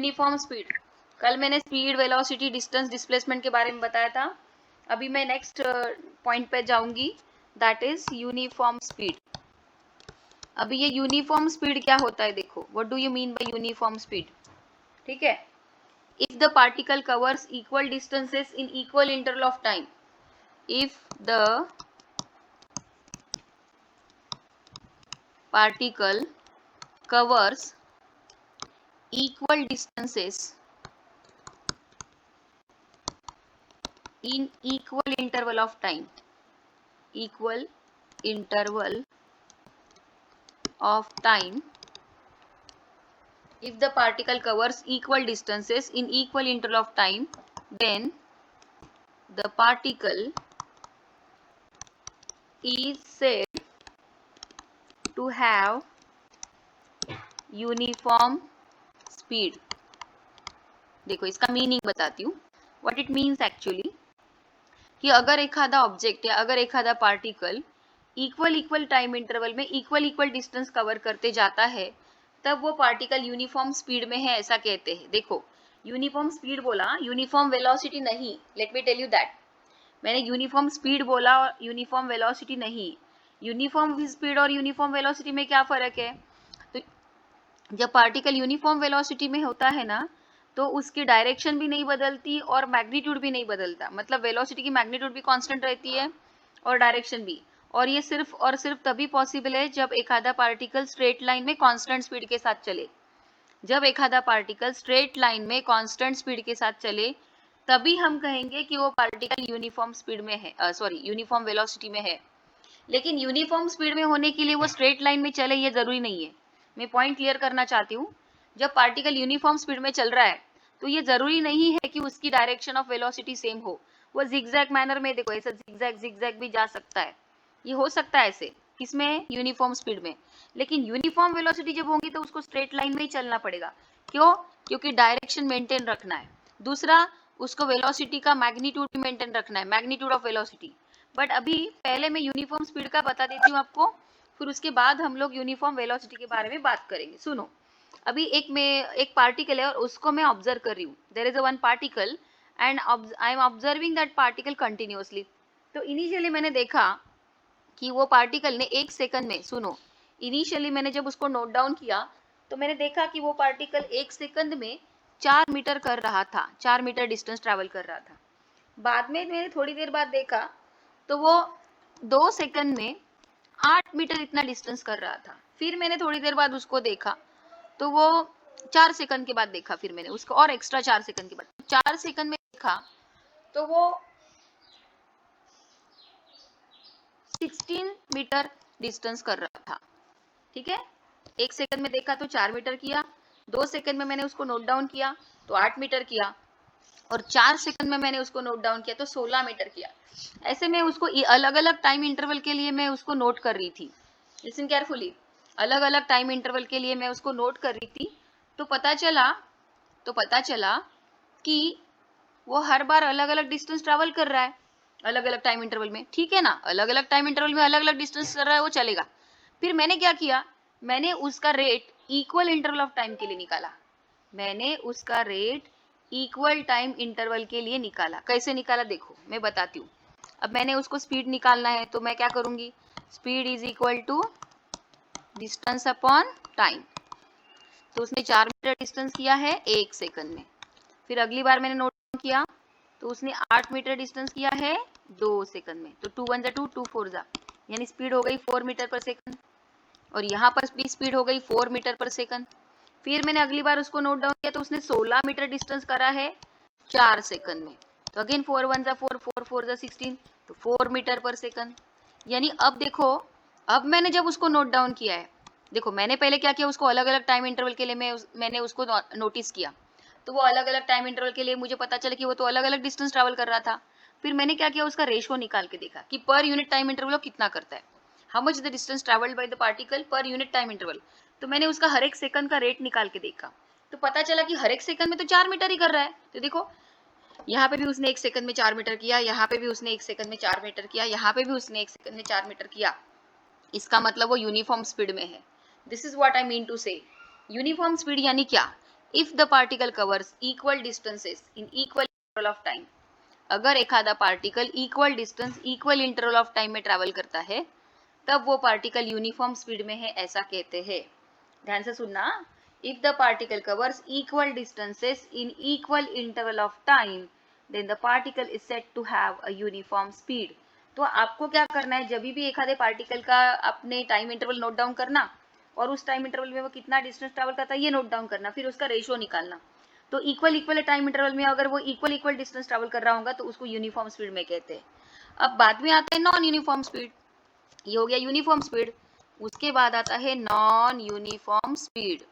Uniform speed, कल मैंने speed, velocity, distance, displacement के बारे में बताया था। अभी मैं नेक्स्ट पॉइंट पे जाऊंगी, दैट इज यूनिफॉर्म स्पीड। अभी ये यूनिफॉर्म स्पीड क्या होता है देखो, what do you mean by uniform speed. ठीक है, if the particle covers equal distances in equal interval of time, if the particle covers equal distances in equal interval of time, equal interval of time, if the particle covers equal distances in equal interval of time, then the particle is said to have uniform speed. देखो इसका meaning बताती हूँ, what it means actually, कि अगर एक आधा object या अगर एक आधा पार्टिकल इक्वल टाइम इंटरवल में इक्वल डिस्टेंस कवर करते जाता है, तब वो पार्टिकल यूनिफॉर्म स्पीड में है, ऐसा कहते हैं। देखो यूनिफॉर्म स्पीड बोला, यूनिफॉर्म वेलोसिटी नहीं, let me tell you that. मैंने यूनिफॉर्म स्पीड बोला और यूनिफॉर्म वेलोसिटी नहीं। यूनिफॉर्म स्पीड और यूनिफॉर्म वेलोसिटी में क्या फर्क है? तो जब पार्टिकल यूनिफॉर्म वेलोसिटी में होता है ना, तो उसकी डायरेक्शन भी नहीं बदलती और मैग्नीट्यूड भी नहीं बदलता, मतलब वेलोसिटी की मैग्नीट्यूड भी कांस्टेंट रहती है और डायरेक्शन भी। और ये सिर्फ और सिर्फ तभी पॉसिबल है जब एक आधा पार्टिकल स्ट्रेट लाइन में कांस्टेंट स्पीड के साथ चले। जब एक आधा पार्टिकल स्ट्रेट लाइन में कांस्टेंट स्पीड के साथ चले, तभी हम कहेंगे कि वो पार्टिकल यूनिफॉर्म स्पीड में है, सॉरी यूनिफॉर्म वेलोसिटी में है। लेकिन यूनिफॉर्म स्पीड में होने के लिए वो स्ट्रेट लाइन में चले ये जरूरी नहीं है। मैं पॉइंट क्लियर करना चाहती हूँ, जब पार्टिकल यूनिफॉर्म स्पीड में चल रहा है तो ये जरूरी नहीं है कि उसकी डायरेक्शन ऑफ वेलोसिटी सेम हो। वो जिगजैग मैनर में, देखो ऐसा जिगजैग भी जा सकता है, ये हो सकता है ऐसे, किसमें? यूनिफॉर्म स्पीड में। लेकिन यूनिफॉर्म वेलोसिटी जब होगी तो उसको स्ट्रेट लाइन में ही चलना पड़ेगा। क्यों? क्योंकि डायरेक्शन मेंटेन रखना है। दूसरा, उसको वेलोसिटी का मैग्नीट्यूड भी मेंटेन रखना है, मैग्नीट्यूड ऑफ वेलोसिटी। बट अभी पहले मैं यूनिफॉर्म स्पीड का बता देती हूँ आपको, फिर उसके बाद हम लोग यूनिफॉर्म वेलोसिटी के बारे में बात करेंगे। सुनो, अभी एक पार्टिकल है और उसको मैं ऑब्जर्व कर रही हूँ। There is a one particle and I am observing that particle continuously. तो इनिशियली मैंने देखा कि वो पार्टिकल ने 1 सेकंड में, सुनो, इनिशियली मैंने जब उसको नोट डाउन किया तो मैंने देखा कि वो पार्टिकल 1 सेकंड में 4 मीटर कर रहा था, 4 मीटर डिस्टेंस ट्रैवल कर रहा था। बाद में मैंने थोड़ी देर बाद देखा तो वो 2 सेकंड में 8 मीटर इतना डिस्टेंस कर रहा था। फिर मैंने थोड़ी देर बाद उसको देखा तो वो 4 सेकंड के बाद देखा, फिर मैंने उसको और एक्स्ट्रा 4 सेकंड के बाद 4 सेकंड में देखा तो वो 16 मीटर डिस्टेंस कर रहा था। ठीक है, 1 सेकंड में देखा तो 4 मीटर किया, 2 सेकंड में मैंने उसको नोट डाउन किया तो 8 मीटर किया, और 4 सेकंड में मैंने उसको नोट डाउन किया तो 16 मीटर किया। ऐसे मैं उसको अलग अलग टाइम इंटरवल के लिए मैं उसको नोट कर रही थी। लिसन केयरफुली, अलग अलग टाइम इंटरवल के लिए मैं उसको नोट कर रही थी। तो पता चला कि वो हर बार अलग अलग डिस्टेंस ट्रैवल कर रहा है अलग अलग टाइम इंटरवल में। ठीक है ना, अलग अलग टाइम इंटरवल में अलग अलग डिस्टेंस कर रहा है, वो चलेगा। फिर मैंने क्या किया, मैंने उसका rate equal interval of time के लिए निकाला। मैंने उसका रेट इक्वल टाइम इंटरवल के लिए निकाला। कैसे निकाला देखो मैं बताती हूँ। अब मैंने उसको स्पीड निकालना है तो मैं क्या करूंगी, speed is equal to distance upon time. तो उसने 4 मीटर डिस्टेंस किया है 1 सेकंड में। फिर अगली बार मैंने नोट किया तो उसने 8 मीटर डिस्टेंस किया है 2 सेकंड में। तो 2 1 जा 2, 2 4 जा, यानी स्पीड हो गई 4 मीटर पर सेकंड, और यहाँ पर भी स्पीड हो गई 4 मीटर पर सेकंड। फिर मैंने अगली बार उसको नोट डाउन किया तो उसने 16 मीटर डिस्टेंस करा है 4 सेकंड में। तो अगेन 4 1 जा 4, 4 4 जा 16, तो 4 मीटर पर सेकंड। यानी अब देखो, अब मैंने जब उसको नोट डाउन किया है, देखो मैंने पहले क्या किया, उसको अलग अलग टाइम इंटरवल के लिए मैंने उसको नोटिस किया। तो वो अलग अलग टाइम इंटरवल के लिए मुझे पता चला कि वो तो अलग अलग डिस्टेंस ट्रैवल कर रहा था। फिर मैंने क्या किया, उसका रेशियो निकाल के देखा कि पर यूनिट टाइम इंटरवल कितना करता है, how much the distance travelled bye the particle per unit time interval. तो मैंने उसका हर एक सेकंड का रेट निकाल के देखा, तो पता चला कि हर एक सेकंड में तो 4 मीटर ही कर रहा है। तो देखो यहाँ पे भी उसने 1 सेकंड में 4 मीटर किया, यहाँ पे भी उसने 1 सेकंड में 4 मीटर किया, यहाँ पे भी उसने 1 सेकंड में 4 मीटर किया। इसका मतलब वो यूनिफॉर्म स्पीड में है। This is what I mean to say. Uniform speed यानी क्या, if the particle covers equal distances in equal interval of time, अगर एक आधा particle equal distance equal interval of time में ट्रैवल करता है तब वो पार्टिकल यूनिफॉर्म स्पीड में है, ऐसा कहते हैं। ध्यान से सुनना, if the particle covers equal distances in equal interval of time then the particle is said to have a uniform speed. तो आपको क्या करना है, जब भी एक आधे पार्टिकल का अपने टाइम इंटरवल नोट डाउन करना और उस टाइम इंटरवल में वो कितना डिस्टेंस ट्रैवल करता है ये नोट डाउन करना, फिर उसका रेशियो निकालना। तो इक्वल टाइम इंटरवल में अगर वो इक्वल डिस्टेंस ट्रैवल कर रहा होगा तो उसको यूनिफॉर्म स्पीड में कहते हैं। अब बाद में आता है नॉन यूनिफॉर्म स्पीड, ये हो गया यूनिफॉर्म स्पीड। उसके बाद आता है नॉन यूनिफॉर्म स्पीड।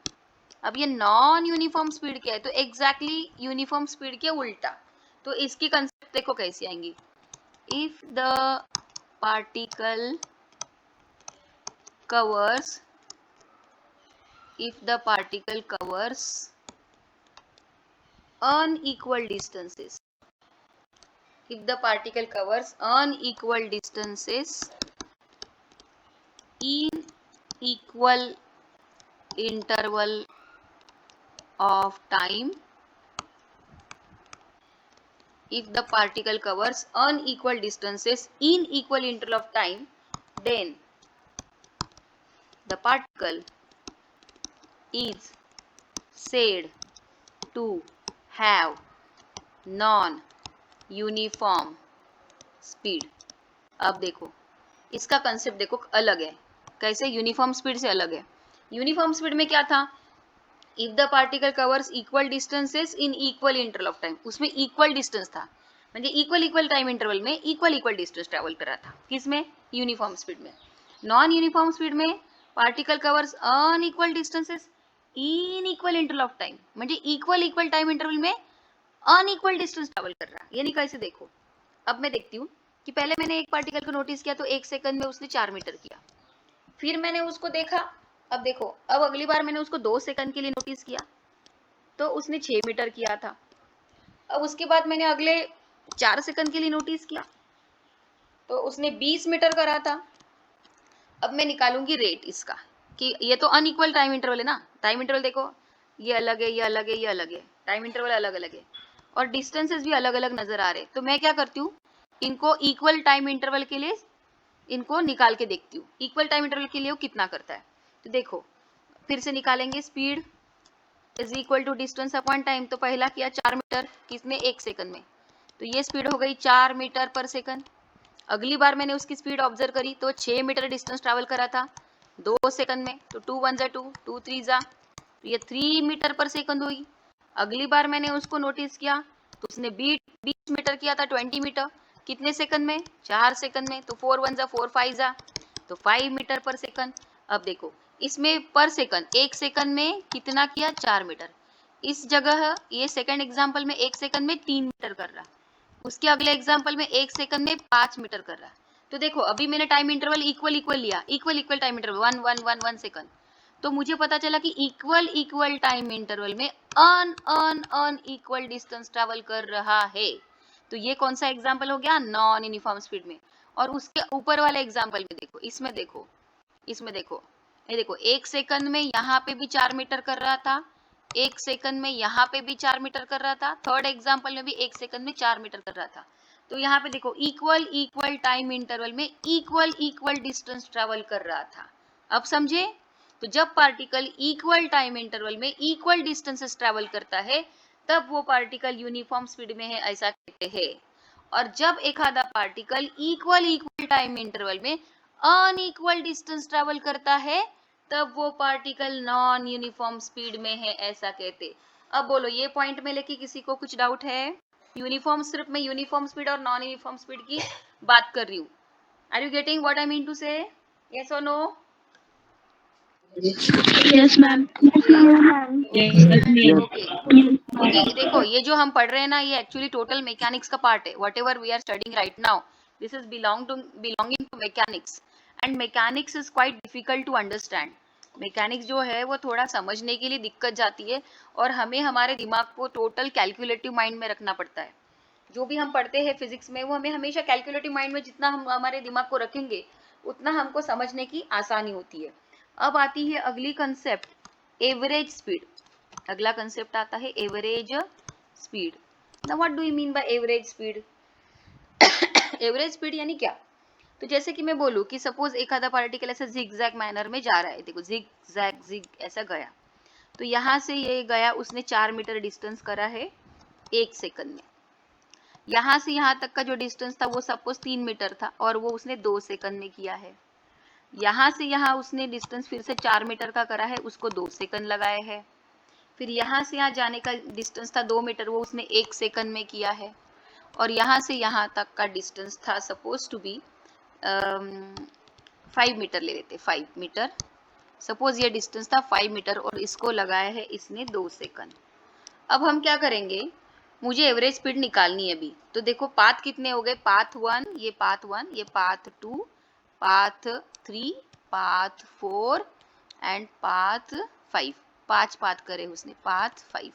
अब ये नॉन यूनिफॉर्म स्पीड क्या है, तो एग्जैक्टली यूनिफॉर्म स्पीड के उल्टा। तो इसकी कंसेप्ट देखो कैसी आएंगी, if the particle covers unequal distances, if the particle covers unequal distances in equal interval of time, if the particle covers unequal distances in equal interval of time, then the particle is said to have non uniform speed. अब देखो इसका concept देखो अलग है, कैसे uniform speed से अलग है। यूनिफॉर्म स्पीड में क्या था, if the particle covers equal distances in equal interval of time, उसमें इक्वल डिस्टेंस था, म्हणजे इक्वल टाइम इंटरवल में इक्वल डिस्टेंस ट्रैवल कर रहा था, किसमें, यूनिफॉर्म स्पीड में। नॉन यूनिफॉर्म स्पीड में particle covers unequal distances in equal interval of time, म्हणजे इक्वल टाइम इंटरवल में अनइक्वल डिस्टेंस ट्रैवल कर रहा है। यानी कैसे देखो, अब मैं देखती हूँ कि पहले मैंने एक पार्टिकल को नोटिस किया तो 1 सेकंड में उसने 4 मीटर किया, फिर मैंने उसको देखा, अब देखो अब अगली बार मैंने उसको 2 सेकंड के लिए नोटिस किया तो उसने 6 मीटर किया था। अब उसके बाद मैंने अगले 4 सेकंड के लिए नोटिस किया तो उसने 20 मीटर करा था। अब मैं निकालूंगी रेट इसका कि ये तो अनइक्वल टाइम इंटरवल है ना, टाइम इंटरवल देखो ये अलग है, ये अलग है, ये अलग है, टाइम इंटरवल अलग अलग है और डिस्टेंसेस भी अलग अलग नजर आ रहे। तो मैं क्या करती हूँ, इनको इक्वल टाइम इंटरवल के लिए इनको निकाल के देखती हूँ, इक्वल टाइम इंटरवल के लिए वो कितना करता है। तो देखो फिर से निकालेंगे, speed is equal to distance upon time. तो पहला किया 4 मीटर किसने, 1 सेकंड में, तो ये स्पीड हो गई 4 मीटर पर सेकंड। अगली बार मैंने उसकी स्पीड ऑब्जर्व करी तो 6 मीटर डिस्टेंस ट्रैवल करा था 2 सेकंड में, तो 2 1 जा 2, 2 3 जा, तो ये 3 मीटर पर सेकंड हुई। अगली बार मैंने उसको नोटिस किया तो उसने 20 मीटर किया था, 20 मीटर कितने सेकंड में, 4 सेकंड में, तो 4 1 जा 4 5 जा, तो 5 मीटर पर सेकंड। अब देखो इसमें पर सेकंड 1 सेकंड में कितना किया, 4 मीटर। इस जगह ये सेकंड एग्जांपल में 1 सेकंड में 3 मीटर कर रहा, उसके अगले एग्जांपल में 1 सेकंड में 5 मीटर कर रहा है। तो देखो अभी मैंने टाइम इंटरवल इक्वल लिया, इक्वल टाइम इंटरवल 1 1 1 1 सेकंड, तो मुझे पता चला कि इक्वल टाइम इंटरवल में अनइक्वल डिस्टेंस ट्रैवल कर रहा है। तो ये कौन सा एग्जांपल हो गया, नॉन यूनिफॉर्म स्पीड में। और उसके ऊपर वाले एग्जांपल में देखो, इसमें देखो ये देखो 1 सेकंड में यहाँ पे भी 4 मीटर कर रहा था, 1 सेकंड में यहाँ पे भी 4 मीटर कर रहा था, थर्ड एग्जांपल में भी 1 सेकंड में 4 मीटर कर रहा था। तो यहाँ पे देखो इक्वल टाइम इंटरवल में इक्वल डिस्टेंस ट्रैवल कर रहा था। अब समझे, तो जब पार्टिकल इक्वल टाइम इंटरवल में इक्वल डिस्टेंसेस ट्रैवल करता है तब वो पार्टिकल यूनिफॉर्म स्पीड में है, ऐसा कहते हैं। और जब एक आधा पार्टिकल इक्वल टाइम इंटरवल में अनइक्वल डिस्टेंस ट्रैवल करता है तब वो पार्टिकल नॉन यूनिफॉर्म स्पीड में है, ऐसा कहते। अब बोलो ये पॉइंट में लेके किसी को कुछ डाउट है, यूनिफॉर्म सिर्फ मैं यूनिफॉर्म स्पीड और नॉन यूनिफॉर्म स्पीड की बात कर रही हूँ। Are you getting what I mean to say, yes और नो? Yes, ma'am. ओके देखो ये जो हम पढ़ रहे हैं ना ये एक्चुअली टोटल मैकेनिक्स का पार्ट है। Whatever we are studying right now this is belonging to mechanics and mechanics is quite difficult to understand. Mechanics जो है वो थोड़ा समझने के लिए दिक्कत जाती है और हमें हमारे दिमाग को टोटल कैलकुलेटिव माइंड में रखना पड़ता है। जो भी हम पढ़ते हैं फिजिक्स में वो हमें हमेशा कैलकुलेटिव माइंड में, जितना हम हमारे दिमाग को रखेंगे उतना हमको समझने की आसानी होती है। अब आती है अगली कंसेप्ट, एवरेज स्पीड। अगला कंसेप्ट आता है average speed. Now what do you mean by average speed? Average speed यानी क्या? तो जैसे कि मैं बोलूं कि सपोज एक आधा पार्टिकल ऐसा जिग जैग मैनर में जा रहा है, देखो जिग जैग जिग ऐसा गया, तो यहाँ से ये गया, उसने 4 मीटर डिस्टेंस करा है 1 सेकंड में। यहाँ से यहाँ तक का जो डिस्टेंस था वो सपोज 3 मीटर था और वो उसने 2 सेकंड में किया है। यहाँ से यहाँ उसने डिस्टेंस फिर से 4 मीटर का करा है, उसको 2 सेकंड लगाए हैं। फिर यहाँ से यहाँ जाने का डिस्टेंस था 2 मीटर, वो उसने 1 सेकंड में किया है। और यहाँ से यहाँ तक का डिस्टेंस था सपोज टू बी 5 मीटर ले लेते, 5 मीटर। सपोज ये डिस्टेंस था 5 मीटर और इसको लगाया है इसने 2 सेकंड। अब हम क्या करेंगे, मुझे एवरेज स्पीड निकालनी है अभी। तो देखो पाथ कितने हो गए, पाथ 1, ये पाथ 1, ये path 2, path 3, path 4 and path 5। 5 path करे उसने, path 5।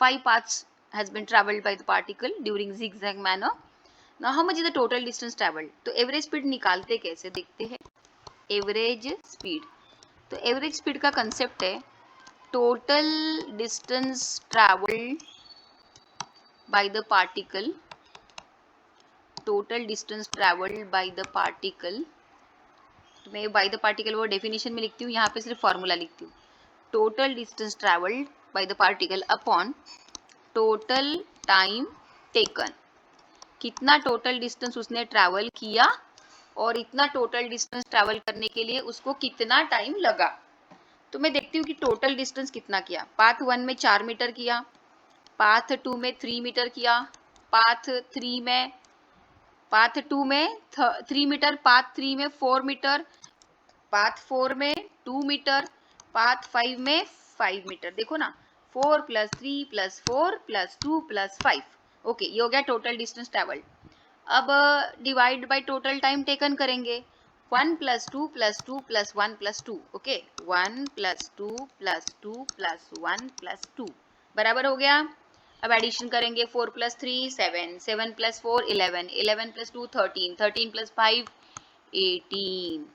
5 paths has been traveled by the particle during zigzag manner. Now how much is the total distance traveled? तो एवरेज स्पीड निकालते कैसे देखते हैं। एवरेज स्पीड, तो एवरेज स्पीड का concept है total distance travelled bye the particle, total distance travelled bye the particle. तो मैं बाय द पार्टिकल वो डेफिनेशन में लिखती हूँ, यहाँ पे सिर्फ फॉर्मूला लिखती हूँ। Total distance travelled bye the particle upon total time taken, कितना टोटल डिस्टेंस उसने ट्रैवल किया और इतना टोटल डिस्टेंस ट्रैवल करने के लिए उसको कितना टाइम लगा। तो मैं देखती हूँ कि टोटल डिस्टेंस कितना किया। पाथ 1 में 4 मीटर किया, पाथ 2 में 3 मीटर किया, पाथ 2 में 3 मीटर, पाथ 3 में 4 मीटर, पाथ 4 में 2 मीटर, पाथ 5 में 5 मीटर। देखो ना, 4 + 3 + 4 + 2 + 5। ओके, ये हो गया टोटल डिस्टेंस ट्रैवल्ड। अब divide by total time taken करेंगे। 1 + 2 + 2 + 1 + 2। ओके, 1 + 2 + 2 + 1 + 2 बराबर हो गया। अब एडिशन करेंगे, 4 + 3 7, 7 + 4 11, 11 + 2 13, 13 + 5 18।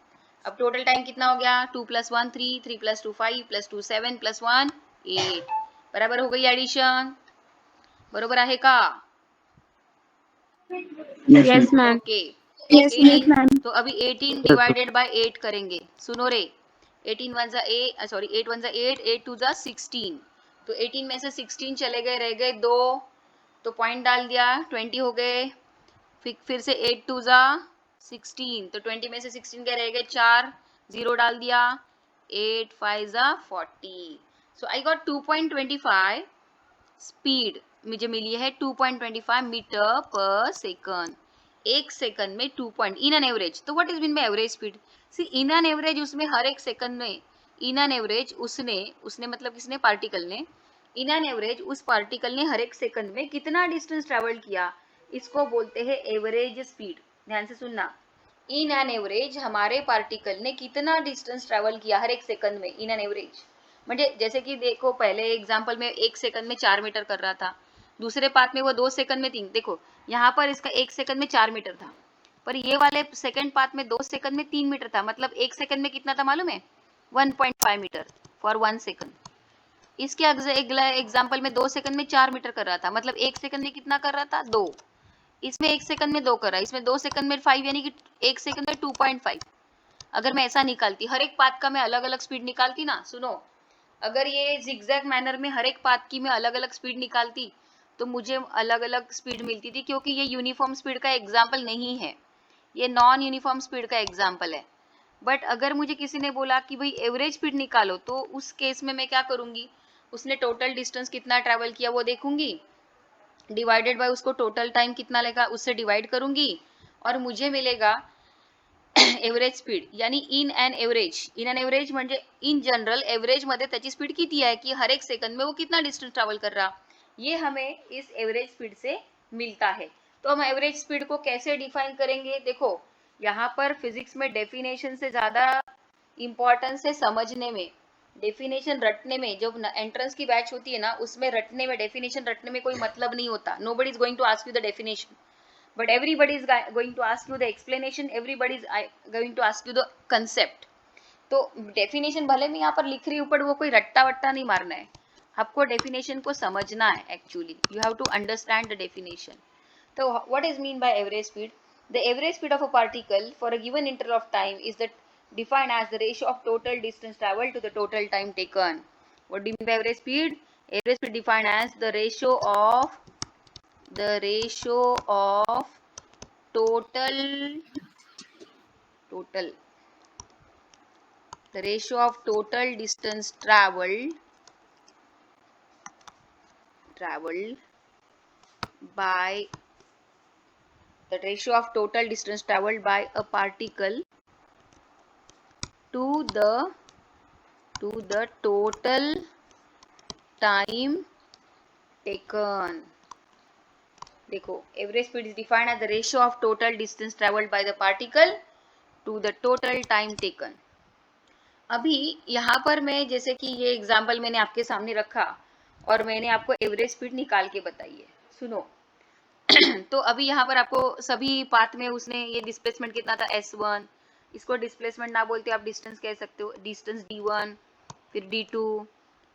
अब टोटल टाइम कितना हो गया, 2 + 1 3, 3 + 2 5 + 2 7 + 1 8। बराबर हो गई एडिशन, बरोबर आहे का? Yes, ma'am. Okay, Yes, 18। ma'am. तो अभी 18 डिवाइडेड बाय 8 करेंगे, सुनो रे। 18 1 सॉरी 8 1 8, 8 2 16। तो 18 में से 16 चले गए, रह गए 2, तो पॉइंट डाल दिया, 20 हो गए। फिर से 8 2 16, तो 20 में से 16 के रह गए 4, 0 डाल दिया, 8 5 40। सो आई गॉट 2.25 स्पीड मुझे मिली है 2.25 मीटर पर सेकंड। 1 सेकंड में 2 पॉइंट इन एन एवरेज। तो what is mean by average speed? See in an average उसमें हर एक सेकंड में, इन एन एवरेज उसने मतलब किसने, पार्टिकल ने, इन एन एवरेज उस पार्टिकल ने हर एक सेकंड में कितना डिस्टेंस ट्रेवल किया, इसको बोलते हैं एवरेज स्पीड। ध्यान से सुनना, इन एन एवरेज हमारे पार्टिकल ने कितना डिस्टेंस ट्रेवल किया हर एक सेकंड में, इन एन एवरेज। म्हणजे जैसे कि देखो पहले एग्जांपल में 1 सेकंड में 4 मीटर कर रहा था, दूसरे पार्ट में वो 2 सेकंड में 3। देखो यहाँ पर इसका 1 सेकंड में 4 मीटर था, पर ये वाले सेकंड पार्ट में 2 सेकंड में 3 मीटर था। मतलब 1 सेकंड में कितना था मालूम है, 1.5 मीटर फॉर 1 सेकंड। इसके अगला एग्जाम्पल में 2 सेकंड में 4 मीटर कर रहा था, मतलब 1 सेकंड में कितना कर रहा था, 2। इसमें 1 सेकंड में 2 कर रहा है, इसमें 2 सेकंड में 5, यानी कि 1 सेकंड में 2.5। अगर मैं ऐसा निकालती, हर एक पाथ का मैं अलग अलग स्पीड निकालती ना, सुनो, अगर ये जिगजैग मैनर में हर एक पाथ की मैं अलग अलग स्पीड निकालती तो मुझे अलग अलग स्पीड मिलती थी, क्योंकि ये यूनिफॉर्म स्पीड का एग्जाम्पल नहीं है, ये नॉन यूनिफॉर्म स्पीड का एग्जाम्पल है। बट अगर मुझे किसी ने बोला कि भाई एवरेज स्पीड निकालो, तो उस केस में मैं क्या करूंगी, उसने टोटल डिस्टेंस कितना ट्रेवल किया वो देखूंगी, डिवाइडेड बाय उसको टोटल टाइम कितना लगा उससे डिवाइड करूंगी, और मुझे मिलेगा एव्हरेज स्पीड। यानी इन एन एव्हरेज म्हणजे इन जनरल एव्हरेज मध्ये त्याची स्पीड किती है कि हर एक सेकंड में वो कितना डिस्टेंस ट्रैवल कर रहा, ये हमें इस एवरेज स्पीड से मिलता है। तो हम एवरेज स्पीड को कैसे डिफाइन करेंगे, देखो यहाँ पर फिजिक्स में डेफिनेशन से ज्यादा इंपॉर्टेंस है समझने में, डेफिनेशन रटने में। जब एंट्रेंस की बैच होती है ना, उसमें रटने में, डेफिनेशन रटने में कोई मतलब नहीं होता। Nobody is going to ask you the definition, but everybody is going to ask you the explanation, everybody is going to ask you the concept। तो डेफिनेशन भले मैं यहाँ पर लिख रही हूँ, पर वो कोई रट्टा वट्टा नहीं मारना है, आपको डेफिनेशन को समझना है actually, you have to understand the definition. तो what is mean by average speed? The average speed of a particle for a given interval of time is the defined as the ratio of total distance traveled to the total time taken. What do you mean by average speed? Average speed defined as the ratio of total the ratio of total distance traveled by the ratio of total distance traveled by a particle to the total time taken. देखो, average speed is defined as the ratio of total distance travelled by the particle to the total time taken. अभी यहाँ पर मैं जैसे कि ये example मैंने आपके सामने रखा और मैंने आपको एवरेज स्पीड निकाल के बताई है. सुनो. तो अभी यहाँ पर आपको सभी पाथ में उसने ये डिस्प्लेसमेंट कितना था S1, इसको डिस्प्लेसमेंट ना बोलते आप डिस्टेंस कह सकते हो. डिस्टेंस D1, फिर D2,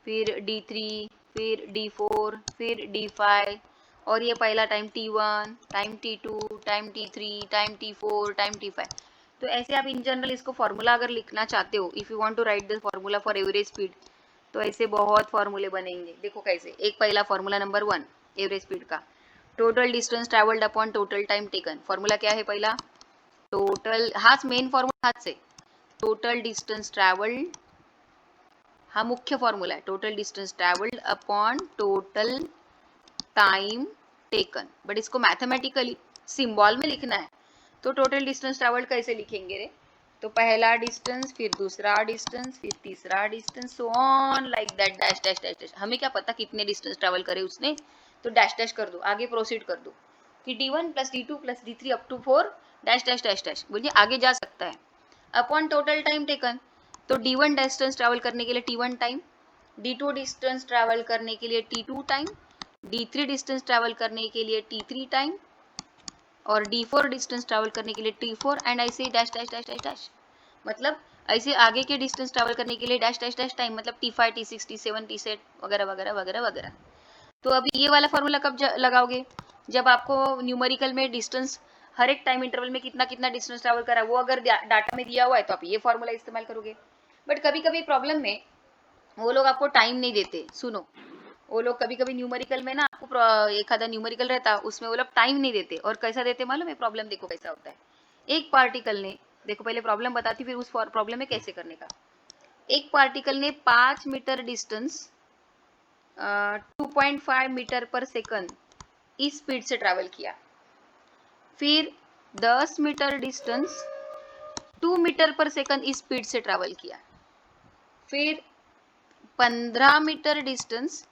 फिर D3, फिर D4, फिर D5, और ये पहला time T1, time T2, time T3, time T4, time T5. तो ऐसे आप इन जनरल इसको फॉर्मूला अगर लिखना चाहते हो, if you want to write the formula for average speed, तो ऐसे बहुत फॉर्मूले बनेंगे. देखो कैसे. एक पहला फॉर्मूला नंबर 1 एवरेज स्पीड का, total distance travelled upon total time taken. Formula क्या है पहला? टोटल, हाथ मेन फॉर्मूला हाथ से, टोटल डिस्टेंस ट्रैवल्ड, हा मुख्य फॉर्मूला है. Total distance travelled upon total time taken. But इसको मैथमेटिकली सिंबल में लिखना है. तो टोटल डिस्टेंस ट्रैवल्ड कैसे लिखेंगे रे? तो पहला डिस्टेंस, फिर दूसरा डिस्टेंस, फिर तीसरा distance, so on like that, dash dash dash dash. हमें क्या पता कितने डिस्टेंस ट्रैवल करे उसने, तो डैश डैश कर दो, आगे प्रोसीड कर दो कि D1 plus D2 plus D3 up to 4 dash dash dash dash. बोलिए आगे जा सकता है. अपॉन टोटल टाइम टेकन, तो D1 डिस्टेंस ट्रैवल करने के लिए T1 time, D2 distance travel करने के लिए T2 time, D3 distance travel करने के लिए T3 टाइम, और D4 डिस्टेंस ट्रैवल करने के लिए T4, एंड ऐसे dash dash dash dash dash. मतलब ऐसे आगे के डिस्टेंस ट्रैवल करने के लिए डैश डैश डैश टाइम, मतलब T5, T6, T7, T7 वगैरह वगैरह वगैरह वगैरह. तो अभी ये वाला फॉर्मूला कब लगाओगे? जब आपको न्यूमेरिकल में डिस्टेंस हर एक टाइम इंटरवल में कितना कितना डिस्टेंस ट्रैवल करा वो अगर डाटा में दिया हुआ है तो आप ये फॉर्मूला इस्तेमाल करोगे. बट कभी कभी प्रॉब्लम में वो लोग आपको टाइम नहीं देते. सुनो, वो लोग कभी कभी न्यूमेरिकल में ना आपको एक आधा न्यूमेरिकल रहता उसमें वो लोग टाइम नहीं देते. और कैसा देते मालूम है? प्रॉब्लम देखो कैसा होता है. एक पार्टिकल ने, देखो पहले प्रॉब्लम बताती फिर उस प्रॉब्लम में कैसे करने का. एक पार्टिकल ने 5 मीटर डिस्टेंस 2.5 मीटर पर सेकंड इस स्पीड से ट्रैवल किया. फिर 10 मीटर डिस्टेंस 2 मीटर पर सेकंड इस स्पीड से ट्रैवल किया. फिर 15 मीटर डिस्टेंस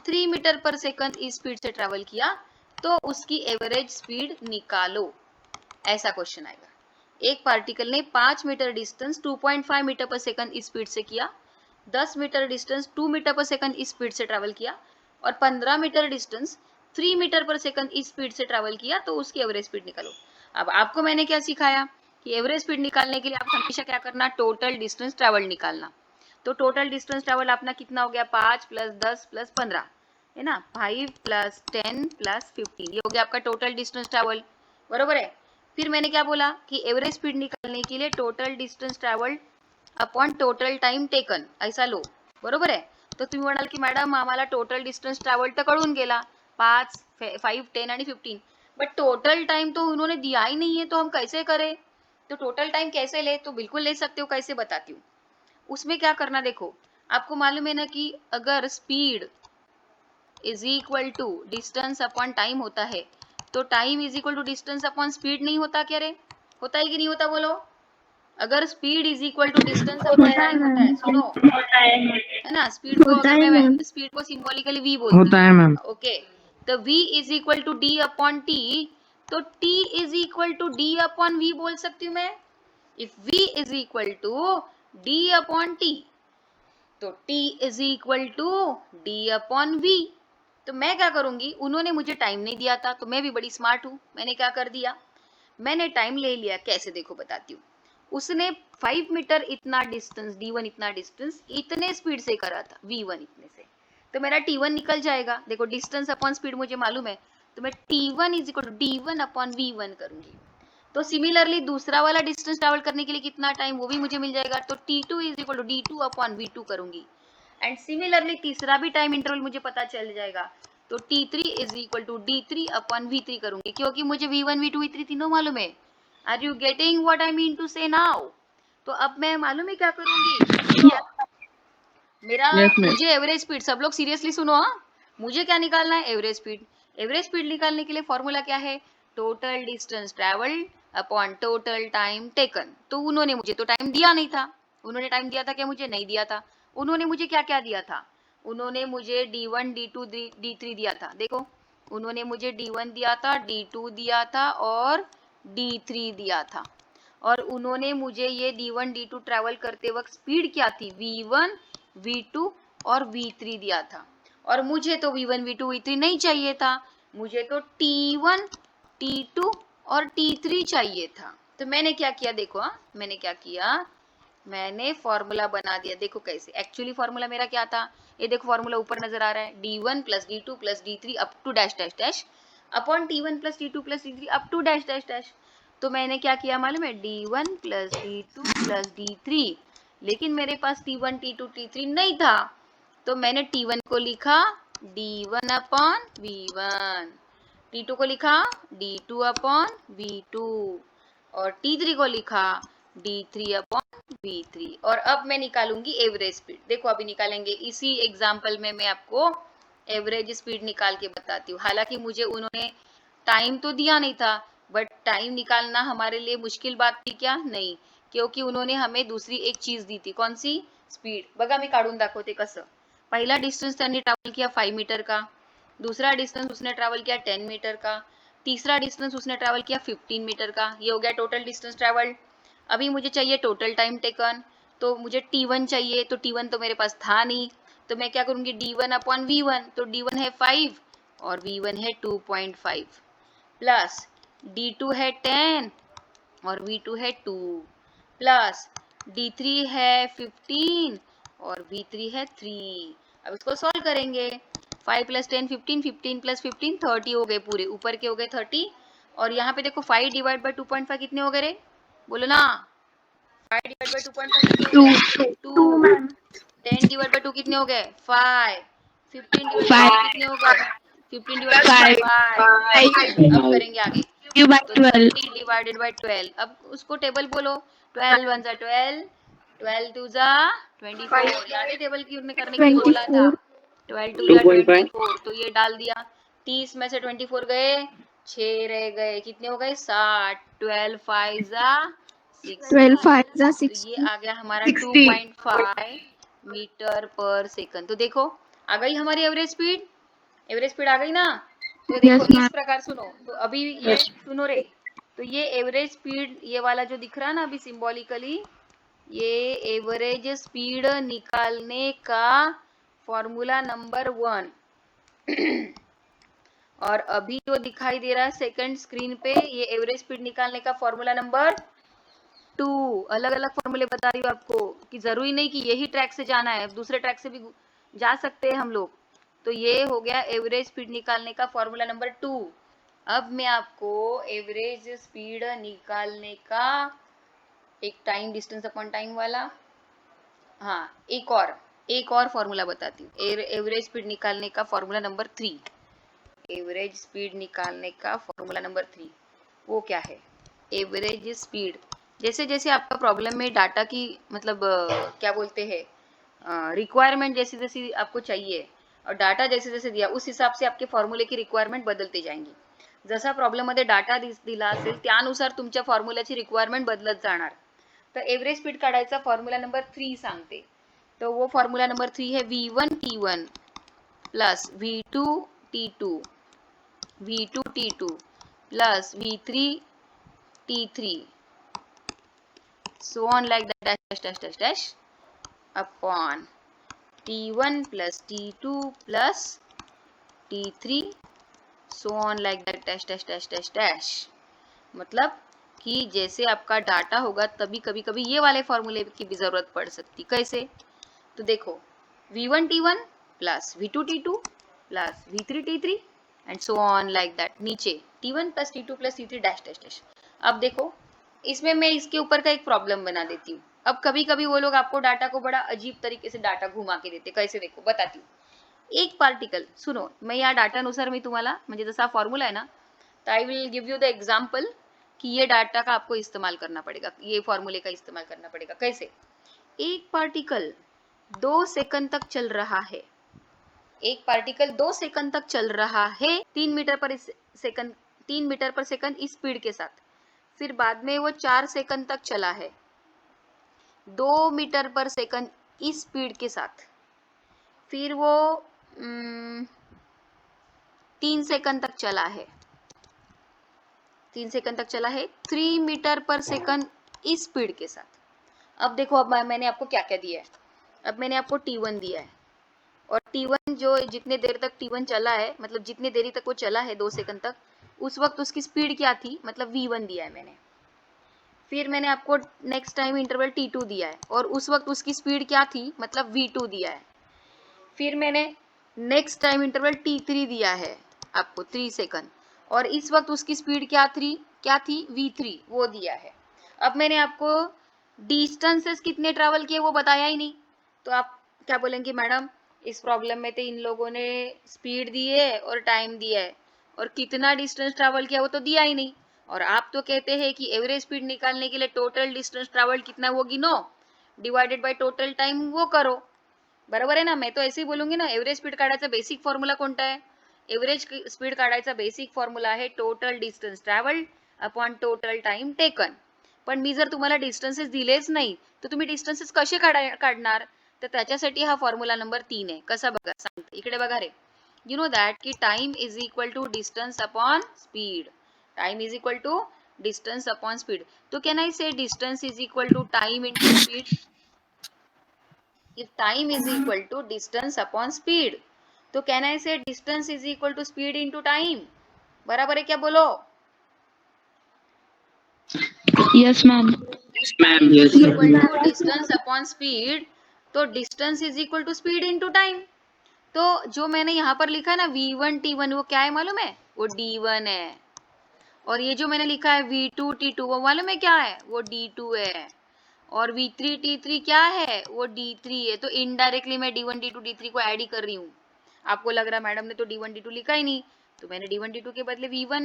3 मीटर पर सेकंड इस स्पीड से ट्रैवल किया. तो उसकी एवरेज स्पीड निकालो. ऐसा क्वेश्चन आएगा. एक पार्टिकल ने 5 मीटर डिस्टेंस 2.5 मीटर पर सेकंड इस स्पीड से किया, 10 मीटर डिस्टेंस 2 मीटर पर सेकंड इस स्पीड से ट्रैवल किया, और 15 मीटर डिस्टेंस 3 मीटर पर सेकंड इस स्पीड से ट्रैवल किया. तो उसकी एवरेज स्पीड निकालो. अब आपको मैंने क्या सिखाया कि एवरेज स्पीड निकालने के लिए आप हमेशा क्या करना, टोटल डिस्टेंस ट्रैवल निकालना. तो टोटल डिस्टेंस ट्रैवल अपना कितना हो गया? 5 प्लस 10 प्लस 15 है ना, 5 प्लस 10 प्लस 15, ये हो गया आपका टोटल डिस्टेंस ट्रैवल. बरोबर है. फिर मैंने क्या बोला कि एवरेज स्पीड निकालने के लिए total distance travelled upon total time taken ऐसा लो. बरोबर आहे. तर तुम्ही म्हणाल की मॅडम आम्हाला टोटल डिस्टेंस ट्रॅव्हल्ड तर कळून गेला 5, 5, 10 आणि 15, बट टोटल टाइम तो उन्होंने दिया ही नहीं है, तो हम कैसे करें? तो टोटल टाइम कैसे ले? तो बिल्कुल ले सकते हो. कैसे बताती हूँ. उसमें क्या करना, देखो आपको मालूम है ना कि अगर speed is equal to distance upon time होता है तो time is equal to distance upon speed नहीं होता क्या रे? होता है कि नहीं होता बोलो. अगर speed is equal to distance upon time होता है. सुनो, है ना. स्पीड को अगर मैं स्पीड को सिंबॉलिकली v बोलती हूँ. होता है मैम. ओके, तो v is equal to d upon t, तो t is equal to d upon v बोल सकती हूँ मैं. इफ v is equal to d upon t, तो t is equal to d upon v. तो मैं क्या करूंगी, उन्होंने मुझे टाइम नहीं दिया था तो मैं भी बड़ी स्मार्ट हूं. मैंने क्या कर दिया, मैंने टाइम ले लिया. कैसे देखो बताती हूँ. उसने 5 मीटर इतना डिस्टेंस D1 इतना डिस्टेंस इतने स्पीड से करा था V1 इतने से. तो मेरा T1 निकल जाएगा। देखो डिस्टेंस अपॉन स्पीड मुझे मालूम है, तो मैं T1 is equal to D1 upon V1 करूंगी। तो सिमिलरली दूसरा वाला डिस्टेंस ट्रैवल करने के लिए कितना टाइम वो भी मुझे मिल जाएगा, तो T2 is equal to D2 upon V2 करूंगी। एंड सिमिलरली तीसरा भी टाइम इंटरवल मुझे पता चल जाएगा, तो T3 is equal to D3 upon V3 करूंगी, क्योंकि मुझे V1 V2 V3 तीनों मालूम है। Are you getting what I mean to say now? तो अब मैं मालूम है क्या करूंगी, मेरा Yes, ma'am. मुझे एवरेज स्पीड, सब लोग सीरियसली सुनो, हाँ, मुझे क्या निकालना है, एवरेज स्पीड। एवरेज स्पीड निकालने के लिए फॉर्मूला क्या है, total distance travelled upon total time taken. तो उन्होंने मुझे तो टाइम दिया नहीं था, उन्होंने टाइम दिया था क्या, मुझे नहीं दिया था। उन्होंने मुझे क्या क्या दिया था, उन्होंने मुझे D1 D2 D3 दिया था। देखो उन्होंने मुझे D1 दिया था, D2 दिया था और D3 दिया था। और उन्होंने मुझे ये D1 D2 ट्रैवल करते वक्त स्पीड क्या थी, V1 V2 और V3 दिया था। और मुझे तो V1 V2 V3 नहीं चाहिए था, मुझे तो T1 T2 और T3 चाहिए था। तो मैंने क्या किया, देखो मैंने क्या किया, मैंने फॉर्मूला बना दिया। देखो कैसे, एक्चुअली फॉर्मूला मेरा क्या था, ये देखो फॉर्मूला ऊपर नजर आ रहा है, D1 plus D2 plus D3 up to dash dash dash upon T1 plus T2 plus D3 up to dash dash dash. तो मैंने क्या किया मालूम है, D1 plus D2 plus D3, लेकिन मेरे पास T1 T2 T3 नहीं था, तो मैंने T1 को लिखा D1 अपॉन V1, T2 को लिखा D2 अपॉन V2 और T3 को लिखा D3 अपॉन V3। और अब मैं निकालूंगी एवरेज स्पीड। देखो अभी निकालेंगे, इसी एग्जाम्पल में मैं आपको एवरेज स्पीड निकाल के बताती हूँ। हालांकि मुझे उन्होंने टाइम तो दिया नहीं था, बट टाइम निकालना हमारे लिए मुश्किल बात थी क्या, नहीं, क्योंकि उन्होंने हमें दूसरी एक चीज दी थी, कौन सी, स्पीड। बघा मी काढून दाखवते कसं। पहिला डिस्टेंस त्यांनी ट्रॅव्हल किया 5 मीटर का, दूसरा डिस्टेंस उसने ट्रैवल किया 10 मीटर का, तीसरा डिस्टेंस उसने ट्रैवल किया 15 मीटर का। ये हो गया टोटल डिस्टेंस ट्रैवल्ड। अभी मुझे चाहिए टोटल टाइम टेकन, तो मुझे T1 चाहिए, तो T1 तो मेरे पास था नहीं, तो मैं क्या करूंगी, D1 अपॉन V1, तो D1 है 5 और V1 है 2.5 प्लस D2 है 10 और V2 है 2 प्लस D3 है 15 और V3 है 3। अब इसको सॉल्व करेंगे, 5 प्लस 10 15, 15 प्लस 15 30 हो गए, पूरे ऊपर के हो गए 30। और यहाँ पे देखो 5 डिवाइड बाई 2.5 कितने हो गए रे, बोलो ना, 5 डिवाइड बाई 2.5 कितने हो गए, 2। 10 डिवाइड बाई 2 कितने हो गए, 5। 15 डिवाइड बाई 2 कितने हो गए, 15 डिवाइड बाई 5। अब करेंगे आगे, तो 30 डिवाइडेड बाई 12। अब उसको टेबल बोलो, 12 1 जा 12, 12 2 जा 24। याद है टेबल की उन्होंने करने के लिए बोला था, 12 2 जा 24, तो ये डाल दिया। 30 में से 24 गए, 6 रह गए, कितने हो गए 60। 12 5 जा 12 60, 5 जा तो ये 60. आ गया हमारा 2.5 मीटर पर सेकंड। तो देखो आ गई हमारी एवरेज स्पीड, एवरेज स्पीड आ गई ना। तो देखो Yes, इस ma'am. प्रकार सुनो, तो अभी ये सुनो रे, तो ये एवरेज स्पीड, ये वाला जो दिख रहा है ना अभी सिंबॉलिकली, ये एवरेज स्पीड निकालने का फॉर्मूला नंबर 1 और अभी जो दिखाई दे रहा है सेकंड स्क्रीन पे, ये एवरेज स्पीड निकालने का फॉर्मूला नंबर 2। अलग अलग फॉर्मूले बता रही हूँ आपको, कि जरूरी नहीं कि यही ट्रैक से जाना है, दूसरे ट्रैक से भी जा सकते हैं हम लोग। तो ये हो गया एवरेज स्पीड निकालने का फॉर्मूला नंबर 2। अब मैं आपको एवरेज स्पीड निकालने का एक टाइम डिस्टेंस अपॉन टाइम वाला, हाँ एक और फॉर्मूला बताती हूँ, एवरेज स्पीड निकालने का फॉर्मूला नंबर 3। एवरेज स्पीड निकालने का फॉर्मूला नंबर 3 वो क्या है, एवरेज स्पीड, जैसे जैसे आपका प्रॉब्लम में डाटा की मतलब क्या बोलते हैं, रिक्वायरमेंट जैसी जैसी आपको चाहिए और डाटा जैसे जैसे दिया, उस हिसाब से आपके फॉर्म्युले की रिक्वायरमेंट बदलते जाएंगी। जसा प्रॉब्लेम मध्ये डाटा दिला असेल त्यानुसार तुमच्या फॉर्म्युल्याची रिक्वायरमेंट बदलत जाणार। तर एवरेज स्पीड काढायचा फॉर्म्युला नंबर 3 सांगते। तो वो फॉर्म्युला नंबर 3 है V1 T1 plus V2 T2 V2 T2 plus V3 T3 so on like that dash dash dash dash upon T1 plus T2 plus T3 so on like that dash dash dash dash dash। मतलब कि जैसे आपका data होगा तभी कभी कभी ये वाले फॉर्मूले की भी जरूरत पड़ सकती। कैसे, तो देखो V1 T1 plus V2 T2 plus V3 T3 and so on like that. नीचे T1 plus T2 plus T3 dash dash dash. अब देखो इसमें मैं इसके ऊपर का एक प्रॉब्लम बना देती हूँ. अब कभी कभी वो लोग आपको डाटा को बड़ा अजीब तरीके से डाटा घुमा के देते. कैसे देखो बताती हूँ. एक पार्टिकल सुनो, मैं या डाटानुसार मी तुम्हाला म्हणजे जसा फॉर्म्युला आहे ना, तो I will give you the example कि ये डाटा का आपको इस्तेमाल करना पड़ेगा, ये फॉर्मूले का इस्तेमाल करना पड़ेगा. कैसे? एक पार्टिकल 2 सेकंड तक चल रहा है. एक पार्टिकल 2 सेकंड तक चल रहा है 3 मीटर पर सेकंड 3 मीटर पर सेकंड इस स्पीड के साथ. फिर बाद में वो 4 सेकंड तक चला है 2 मीटर पर सेकंड इस स्पीड के साथ. फिर वो 3 सेकंड तक चला है 3 सेकंड तक चला है 3 मीटर पर सेकंड इस स्पीड के साथ. अब देखो, अब मैंने आपको क्या क्या दिया है. अब मैंने आपको T1 दिया है और T1 जो जितने देर तक T1 चला है, मतलब जितने देरी तक वो चला है 2 सेकंड तक, उस वक्त उसकी स्पीड क्या थी, मतलब V1 दिया है मैंने. फिर मैंने आपको नेक्स्ट टाइम इंटरवल T2 दिया है और उस वक्त उसकी स्पीड क्या थी, मतलब V2 दिया है. फिर मैंने नेक्स्ट टाइम इंटरवल T3 दिया है आपको 3 सेकंड और इस वक्त उसकी स्पीड क्या थी V3 वो दिया है. अब मैंने आपको डिस्टेंसेस कितने ट्रैवल किए वो बताया ही नहीं, तो आप क्या बोलेंगे, मैडम इस प्रॉब्लम में तो इन लोगों ने स्पीड दी है और टाइम दिया है और कितना डिस्टेंस ट्रैवल किया वो तो दिया ही नहीं. और आप तो कहते हैं कि एवरेज स्पीड निकालने के लिए टोटल डिस्टेंस ट्रैवल कितना वो गिनो डिवाइडेड बाय टोटल टाइम वो करो. बरोबर आहे ना. मैं तो ऐसे ही बोलूंगी ना. एव्हरेज स्पीड काढायचा बेसिक फॉर्म्युला कोणता आहे? एव्हरेज स्पीड काढायचा बेसिक फॉर्म्युला आहे total distance travelled upon total time taken. पण मी जर तुम्हाला डिस्टन्सेस दिलेच नाही तर तुम्ही डिस्टन्सेस कसे काढणार? तर त्याच्यासाठी हा फॉर्म्युला नंबर 3 आहे. कसा बघा सांगते, इकडे बघा रे. यू नो दॅट की time is equal to distance upon speed. Time is equal to distance upon speed. तो can I say distance is equal to time into speed? If time is equal to distance upon speed, तो can I say distance is equal to speed into time? बराबर है क्या बोलो? Yes, ma'am. If time is equal to distance upon speed, तो distance is equal to speed into time. तो जो मैंने यहाँ पर लिखा है ना V1 T1 वो क्या है मालूम है? वो D1 है. और ये जो मैंने लिखा है V2 T2 वो मालूम है क्या है? वो D2 है. और V3 T3 क्या है? वो D3 है. तो इनडायरेक्टली मैं D1 D2 D3 को ऐड ही कर रही हूँ. आपको लग रहा है मैडम ने तो D1 D2 लिखा ही नहीं, तो मैंने D1 D2 के बदले V1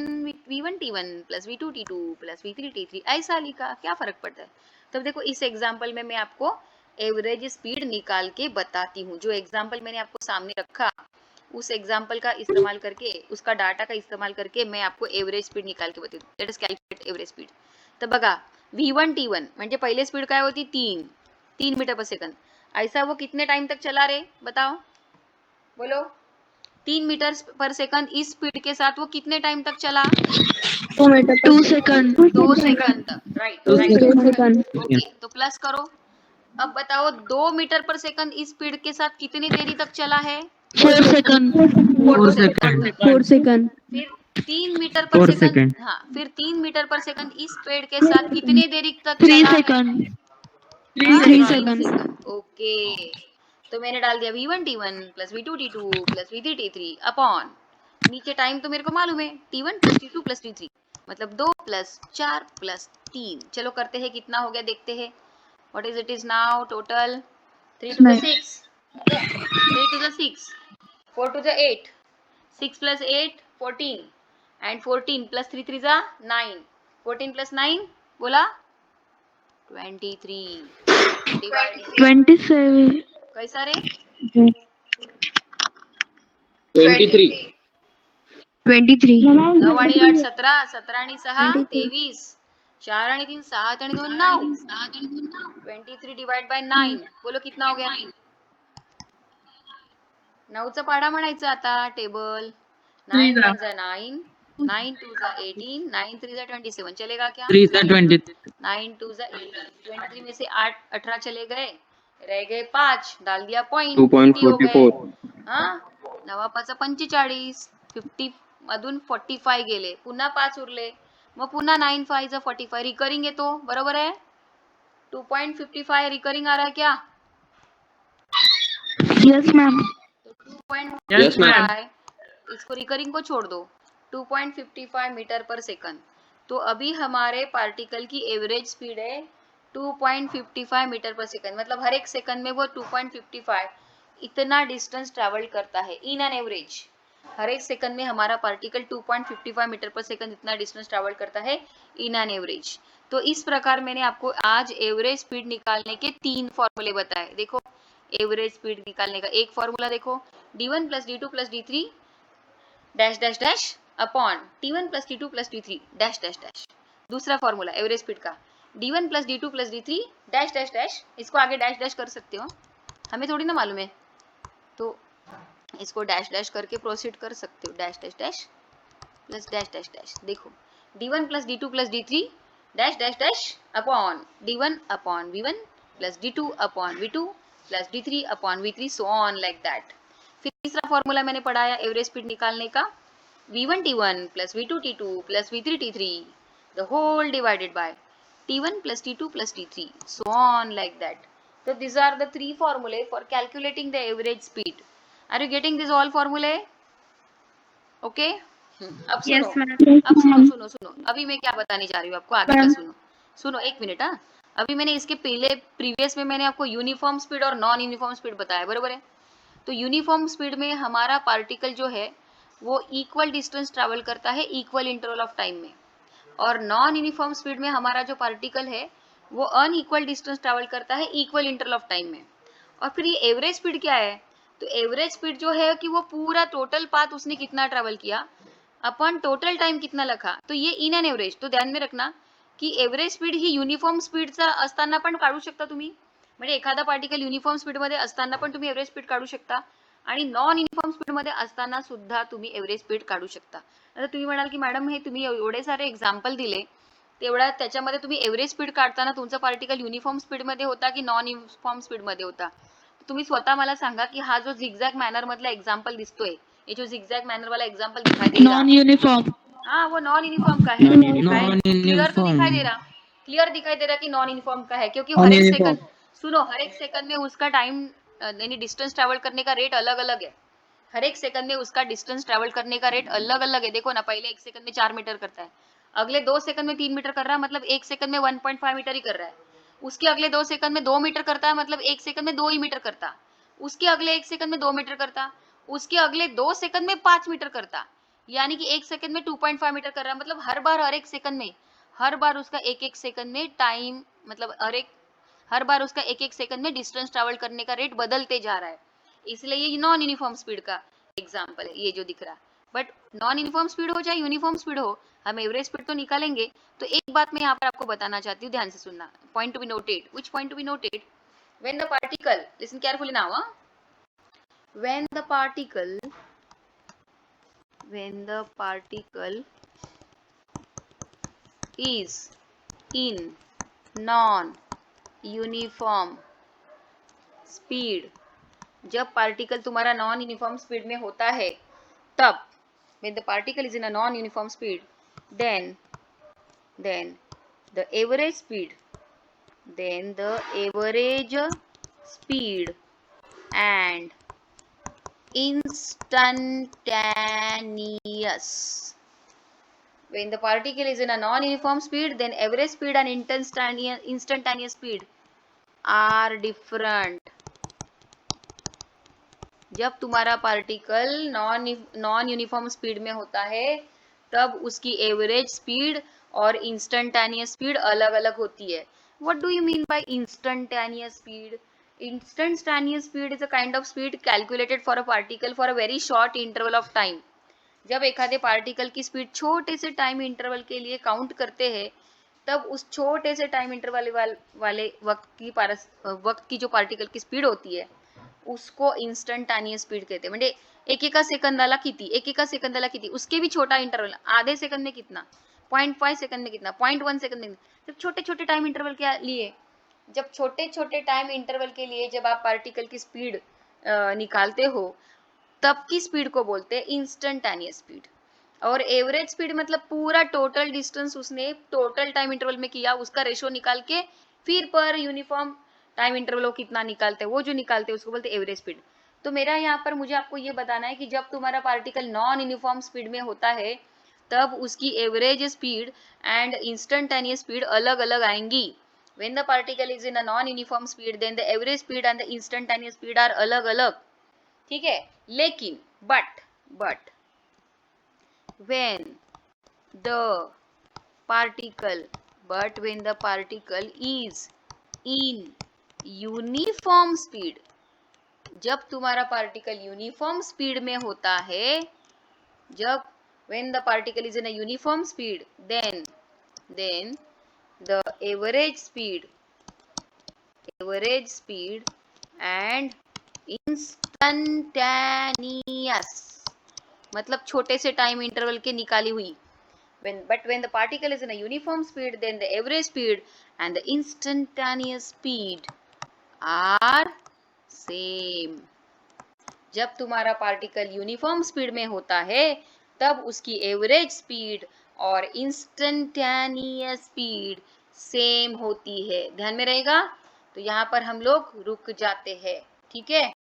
T1 plus V2 T2 plus V3 T3 ऐसा लिखा. क्या फर्क पड़ता है? तब देखो इस एग्जाम्पल में मैं आपको एवरेज स्पीड निकाल के बताती हूँ. जो एग्जाम्पल मैंने आपको सामने रखा उस एग्जाम्पल का इस्तेमाल करके, उसका डाटा का इस्तेमाल करके मैं आपको एवरेज स्पीड निकाल के बताती हूँ. Let us calculate average speed. तर बघा V1 T1 म्हणजे पहले स्पीड काय होती 3 मीटर पर सेकंड. ऐसा वो कितने टाइम तक चला रे बताओ, बोलो. 3 मीटर पर सेकंड इस स्पीड के साथ वो कितने टाइम तक चला? 2 seconds. 2 सेकंड तक. राइट. 2 seconds. ओके, तो प्लस करो. अब बताओ 2 मीटर पर सेकंड इस स्पीड के साथ कितनी देरी तक चला है? 4 seconds. 4 सेकंड. 4 seconds. फिर 3 मीटर पर सेकंड. हाँ, फिर 3 मीटर पर सेकंड इस स्पीड के साथ कितनी देरी तक 3 चला है? seconds. 3 seconds. सेकंड. ओके, तो मैंने डाल दिया V1 T1 plus V2 T2 plus V3 T3 upon नीचे टाइम तो मेरे को मालूम है T1 plus T2 plus T3 मतलब 2 प्लस 4 प्लस 3. चलो करते हैं कितना हो गया देखते हैं. What is it is now total 3 to the 6 3 to the 6 4 to the 8 6 plus 8 14 and 14 plus 3 3 जा 9 14 plus 9 बोला 23 divided 27. कैसा रे 23. 9 आणि 8 17 17 आणि 6 23 4 आणि 3 7 आणि 2 9 23 डिवाइड बाय 9 बोलो कितना हो गया 9 चा पाडा म्हणायचा आता टेबल 9 1 जा 9 9 2 जा 18 9 3 जा 27 चलेगा क्या 3 से 20 9 2 जा 18 23 में से 8 18 चले गए, रह गए 5 डाल दिया पॉइंट 2.44 हाँ 9 5 45 50 मधून 45 गेले, पुन्हा 5 उरले, मग पुन्हा 9 5 जा 45 रिकरिंग येतो. बरोबर आहे 2.55 रिकरिंग आ रहा है क्या? Yes, ma'am. Yes, ma'am. 2.55, इसको रिकरिंग को छोड़ दो, 2.55 मीटर पर सेकंड। तो अभी हमारे पार्टिकल की एवरेज स्पीड है 2.55 मीटर पर सेकंड, मतलब हर एक सेकंड में वो 2.55 इतना डिस्टेंस ट्रैवल करता है इन एन एवरेज। हर एक सेकंड में हमारा पार्टिकल 2.55 मीटर पर सेकंड इतना डिस्टेंस ट्रैवल करता है इन एन एवरेज। तो इस प्रकार मैंने आपको आज एवरेज स्पीड निकालने के 3 फॉर्मूले बताए। देखो एवरेज स्पीड निकालने का एक फॉर्मूला देखो, d1 plus d2 plus d3 dash dash dash upon t1 plus t2 plus d3 dash dash dash. दूसरा फॉर्मूला एवरेज स्पीड का d1 plus d2 plus d3 dash dash dash, इसको आगे dash dash कर सकते हो, हमें थोड़ी ना मालूम है, तो इसको डैश डैश करके प्रोसीड कर सकते हो, dash dash dash plus dash dash dash. देखो d1 plus d2 plus d3 dash dash dash upon d1 upon v1 plus d2 upon v2 plus d3 upon v3 so on like that. फिर तीसरा formula मैंने पढ़ाया average speed निकालने का, v1 t1 plus v2 t2 plus v3 t3 the whole divided by t1 plus t2 plus t3 so on like that. So these are the 3 formulae for calculating the average speed. Are you getting this all formulae? Okay? अब सुनो, Yes, ma'am. अब सुनो सुनो सुनो, अभी मैं क्या बताने जा रही हूँ आपको आगे का सुनो। सुनो एक मिनट, हाँ अभी मैंने इसके पहले प्रीवियस में मैंने आपको यूनिफॉर्म स्पीड और नॉन यूनिफॉर्म स्पीड बताया, बरोबर है। तो यूनिफॉर्म स्पीड में हमारा पार्टिकल जो है वो इक्वल डिस्टेंस ट्रैवल करता है इक्वल इंटरवल ऑफ टाइम में, और नॉन यूनिफॉर्म स्पीड में हमारा जो पार्टिकल है वो अनइक्वल डिस्टेंस ट्रैवल करता है इक्वल इंटरवल ऑफ टाइम में। और फिर ये एवरेज स्पीड क्या है, तो एवरेज स्पीड जो है कि वो पूरा टोटल पाथ उसने कितना ट्रैवल किया अपन टोटल टाइम कितना लखा, तो ये इन एन एवरेज। तो ध्यान में रखना की एवरेज स्पीड ही युनिफॉर्म स्पीडचा असताना पण काढू शकता तुम्ही, म्हणजे एखादा पार्टिकल युनिफॉर्म स्पीड मध्ये असताना पण तुम्ही एवरेज स्पीड काढू शकता आणि नॉन युनिफॉर्म स्पीड मध्ये असताना सुद्धा तुम्ही एवरेज स्पीड काढू शकता। आता तुम्ही म्हणाल की मॅडम हे तुम्ही एवढे सारे एक्झाम्पल दिले, तेवढा त्याच्यामध्ये तुम्ही एवरेज स्पीड काढताना तुमचा पार्टिकल युनिफॉर्म स्पीड मध्ये होता की नॉन युनिफॉर्म स्पीड मध्ये होता, तुम्ही स्वतः मला सांगा की हा जो झिगझॅग मॅनर मधला एग्जाम्पल दिसतोय, ये जो झिगझैग मैनर वाला एग्जाम्पल दिखाई दे रहा, Non-uniform. हाँ वो नॉन यूनिफॉर्म का है, नॉन क्लियर तो दिखाई दे यूनिफॉर्म। रहा, क्लियर दिखाई दे रहा कि नॉन यूनिफॉर्म का है, क्योंकि हर नॉन एक यूनिफॉर्म। सेकंड, सुनो हर एक सेकंड में उसका टाइम यानी डिस्टेंस ट्रैवल करने का रेट अलग अलग है, हर एक सेकंड में उसका डिस्टेंस ट्रैवल करने का रेट अलग अलग है। देखो ना, पहले एक सेकंड में 4 मीटर करता है, अगले 2 सेकंड में 3 मीटर कर रहा है, मतलब एक सेकंड में 1.5 मीटर ही कर रहा है, उसके अगले 2 सेकंड में 2 मीटर करता है, मतलब एक सेकंड में 2 ही मीटर करता, उसके अगले एक सेकंड में 2 मीटर करता, उसके अगले 2 सेकंड में 5 मीटर करता, यानी कि एक सेकंड में 2.5 मीटर कर रहा है। मतलब हर बार हर एक सेकंड में, हर बार उसका एक एक सेकंड में टाइम, मतलब हर बार उसका एक एक सेकंड में डिस्टेंस ट्रैवल करने का रेट बदलते जा रहा है, इसलिए ये नॉन यूनिफॉर्म स्पीड का एग्जाम्पल है ये जो दिख रहा है। बट नॉन यूनिफॉर्म स्पीड हो चाहे यूनिफॉर्म स्पीड हो, हम एवरेज स्पीड तो निकालेंगे। तो एक बात मैं यहाँ पर आपको बताना चाहती हूँ, ध्यान से सुनना, point to be noted. Which point to be noted? When the particle, listen carefully now, when the particle is in non uniform speed, जब पार्टिकल तुम्हारा नॉन यूनिफॉर्म स्पीड में होता है तब, when the particle is in a non uniform speed, then the average speed and instantaneous, when the particle is in a non-uniform speed, then average speed and instantaneous speed are different. जब तुम्हारा particle non uniform speed में होता है तब उसकी average speed और instantaneous speed अलग अलग होती है। What do you mean by instantaneous speed? Instantaneous speed is a kind of speed calculated for a particle for a very short interval of time. जब एखादे पार्टिकल की स्पीड छोटे से टाइम इंटरवल के लिए काउंट करते हैं, तब उस छोटे से टाइम इंटरवल वाले वक्त की जो पार्टिकल की स्पीड होती है उसको इंस्टंटेनियस स्पीड कहते हैं। म्हणजे एकेका सेकंदाला किती, उसके भी छोटा इंटरवल, आधे सेकंड में कितना, 0.5 सेकंड में कितना, 0.1 सेकंड में, जब छोटे छोटे टाइम इंटरवल के लिए, जब छोटे छोटे टाइम इंटरवल के लिए जब आप पार्टिकल की स्पीड निकालते हो तब की स्पीड को बोलते हैं इंस्टंटेनियस स्पीड। और एवरेज स्पीड मतलब पूरा टोटल डिस्टेंस उसने टोटल टाइम इंटरवल में किया, उसका रेशो निकाल के फिर पर यूनिफॉर्म टाइम इंटरवल कितना निकालते हैं, वो जो निकालते हैं उसको बोलते हैं एवरेज स्पीड। तो मेरा यहाँ पर मुझे आपको ये बताना है कि जब तुम्हारा पार्टिकल नॉन यूनिफॉर्म स्पीड में होता है तब उसकी average speed and instantaneous speed अलग अलग आएंगी. When the particle is in a non-uniform speed, then the average speed and the instantaneous speed are अलग अलग. ठीक है, लेकिन but when the particle is in uniform speed, जब तुम्हारा पार्टिकल यूनिफॉर्म स्पीड में होता है, जब when the particle is in a uniform speed, then the average speed and instantaneous, मतलब छोटे से टाइम इंटरवल के निकाली हुई. But when the particle is in a uniform speed, then the average speed and the instantaneous speed are same. जब तुम्हारा particle uniform speed में होता है तब उसकी एवरेज स्पीड और इंस्टेंटेनियस स्पीड सेम होती है. ध्यान में रहेगा. तो यहाँ पर हम लोग रुक जाते हैं. ठीक है.